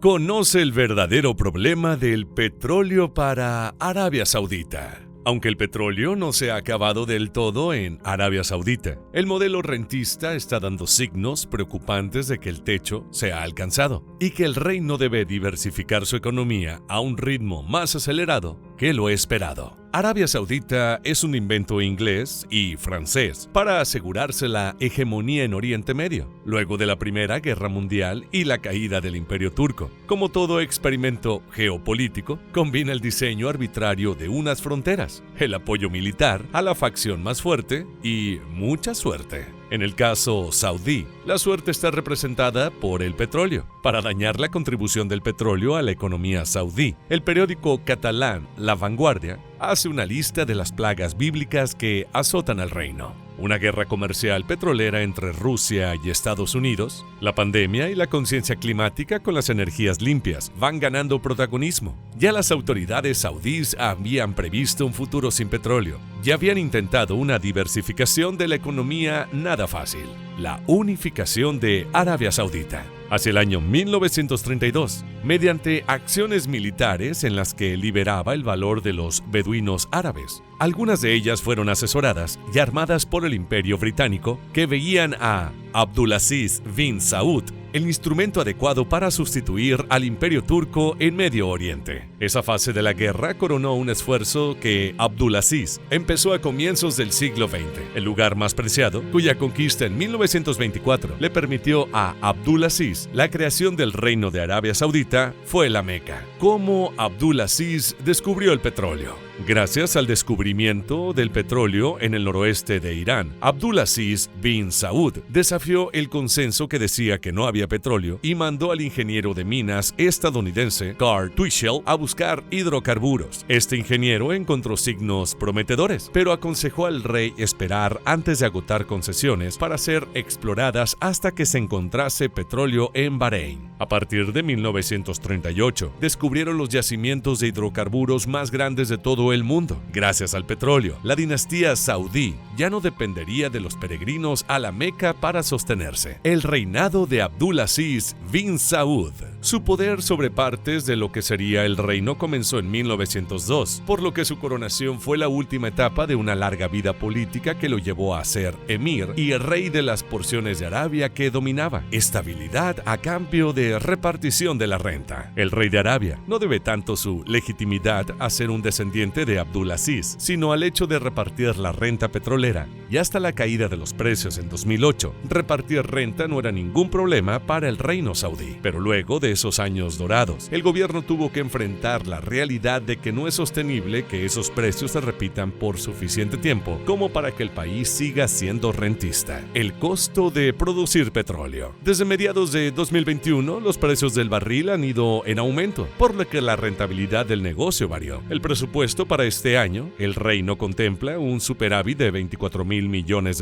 Conoce el verdadero problema del petróleo para Arabia Saudita. Aunque el petróleo no se ha acabado del todo en Arabia Saudita, el modelo rentista está dando signos preocupantes de que el techo se ha alcanzado y que el reino debe diversificar su economía a un ritmo más acelerado que lo esperado. Arabia Saudita es un invento inglés y francés para asegurarse la hegemonía en Oriente Medio, luego de la Primera Guerra Mundial y la caída del Imperio Turco. Como todo experimento geopolítico, combina el diseño arbitrario de unas fronteras, el apoyo militar a la facción más fuerte y mucha suerte. En el caso saudí, la suerte está representada por el petróleo, para dañar la contribución del petróleo a la economía saudí. El periódico catalán La Vanguardia hace una lista de las plagas bíblicas que azotan al reino. Una guerra comercial petrolera entre Rusia y Estados Unidos, la pandemia y la conciencia climática con las energías limpias van ganando protagonismo. Ya las autoridades saudíes habían previsto un futuro sin petróleo. Ya habían intentado una diversificación de la economía nada fácil, la unificación de Arabia Saudita. Hacia el año 1932, mediante acciones militares en las que liberaba el valor de los beduinos árabes. Algunas de ellas fueron asesoradas y armadas por el Imperio Británico, que veían a Abdulaziz bin Saud el instrumento adecuado para sustituir al Imperio Turco en Medio Oriente. Esa fase de la guerra coronó un esfuerzo que Abdulaziz empezó a comienzos del siglo XX. El lugar más preciado, cuya conquista en 1924 le permitió a Abdulaziz la creación del Reino de Arabia Saudita, fue la Meca. ¿Cómo Abdulaziz descubrió el petróleo? Gracias al descubrimiento del petróleo en el noroeste de Irán, Abdulaziz bin Saud desafió el consenso que decía que no había petróleo y mandó al ingeniero de minas estadounidense Carl Twitchell a buscar hidrocarburos. Este ingeniero encontró signos prometedores, pero aconsejó al rey esperar antes de agotar concesiones para ser exploradas hasta que se encontrase petróleo en Bahrein. A partir de 1938, descubrieron los yacimientos de hidrocarburos más grandes de todo el mundo. Gracias al petróleo, la dinastía saudí ya no dependería de los peregrinos a la Meca para sostenerse. El reinado de Abdulaziz bin Saud. Su poder sobre partes de lo que sería el reino comenzó en 1902, por lo que su coronación fue la última etapa de una larga vida política que lo llevó a ser emir y rey de las porciones de Arabia que dominaba. Estabilidad a cambio de repartición de la renta. El rey de Arabia no debe tanto su legitimidad a ser un descendiente de Abdulaziz, sino al hecho de repartir la renta petrolera. Y hasta la caída de los precios en 2008, repartir renta no era ningún problema para el reino saudí. Pero luego de esos años dorados, el gobierno tuvo que enfrentar la realidad de que no es sostenible que esos precios se repitan por suficiente tiempo como para que el país siga siendo rentista. El costo de producir petróleo. Desde mediados de 2021, los precios del barril han ido en aumento, por lo que la rentabilidad del negocio varió. El presupuesto para este año, el reino contempla un superávit de $24,000 millones.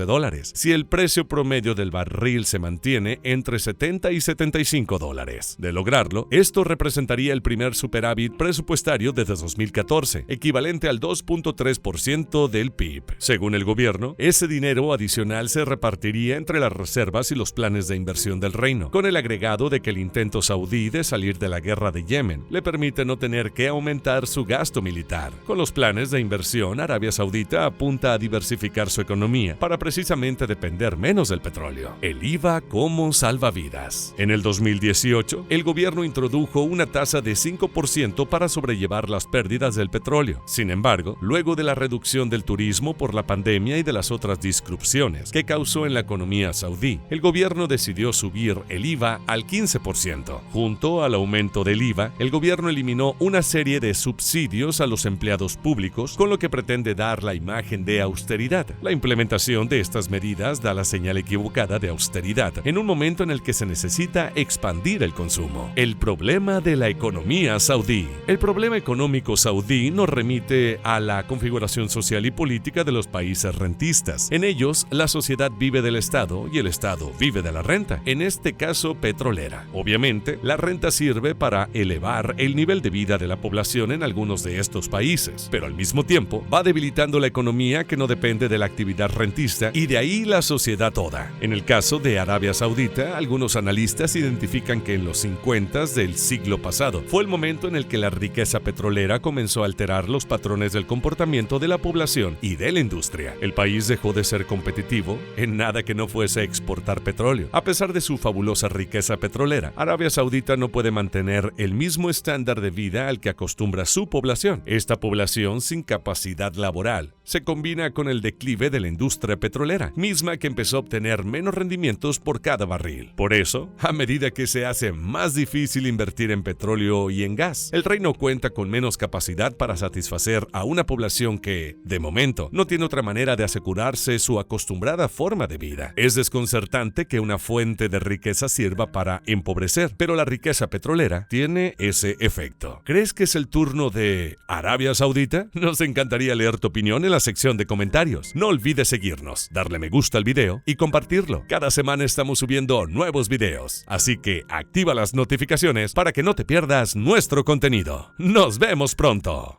Si el precio promedio del barril se mantiene entre $70 y $75. De lograrlo, esto representaría el primer superávit presupuestario desde 2014, equivalente al 2.3% del PIB. Según el gobierno, ese dinero adicional se repartiría entre las reservas y los planes de inversión del reino, con el agregado de que el intento saudí de salir de la guerra de Yemen le permite no tener que aumentar su gasto militar. Con los planes de inversión, Arabia Saudita apunta a diversificar su economía para precisamente depender menos del petróleo. El IVA como salvavidas. En el 2018, el gobierno introdujo una tasa de 5% para sobrellevar las pérdidas del petróleo. Sin embargo, luego de la reducción del turismo por la pandemia y de las otras disrupciones que causó en la economía saudí, el gobierno decidió subir el IVA al 15%. Junto al aumento del IVA, el gobierno eliminó una serie de subsidios a los empleados públicos, con lo que pretende dar la imagen de austeridad. La implementación de estas medidas da la señal equivocada de austeridad en un momento en el que se necesita expandir el consumo. El problema de la economía saudí. El problema económico saudí nos remite a la configuración social y política de los países rentistas. En ellos, la sociedad vive del Estado y el Estado vive de la renta, en este caso petrolera. Obviamente, la renta sirve para elevar el nivel de vida de la población en algunos de estos países, pero al mismo tiempo va debilitando la economía que no depende de la actividad rentista y de ahí la sociedad toda. En el caso de Arabia Saudita, algunos analistas identifican que en los 50 del siglo pasado fue el momento en el que la riqueza petrolera comenzó a alterar los patrones del comportamiento de la población y de la industria. El país dejó de ser competitivo en nada que no fuese exportar petróleo. A pesar de su fabulosa riqueza petrolera, Arabia Saudita no puede mantener el mismo estándar de vida al que acostumbra su población. Esta población sin capacidad laboral se combina con el declive de la industria petrolera, misma que empezó a obtener menos rendimientos por cada barril. Por eso, a medida que se hace más difícil invertir en petróleo y en gas, el reino cuenta con menos capacidad para satisfacer a una población que, de momento, no tiene otra manera de asegurarse su acostumbrada forma de vida. Es desconcertante que una fuente de riqueza sirva para empobrecer, pero la riqueza petrolera tiene ese efecto. ¿Crees que es el turno de Arabia Saudita? Nos encantaría leer tu opinión en la sección de comentarios. No olvides seguirnos, darle me gusta al video y compartirlo. Cada semana estamos subiendo nuevos videos, así que activa las notificaciones para que no te pierdas nuestro contenido. ¡Nos vemos pronto!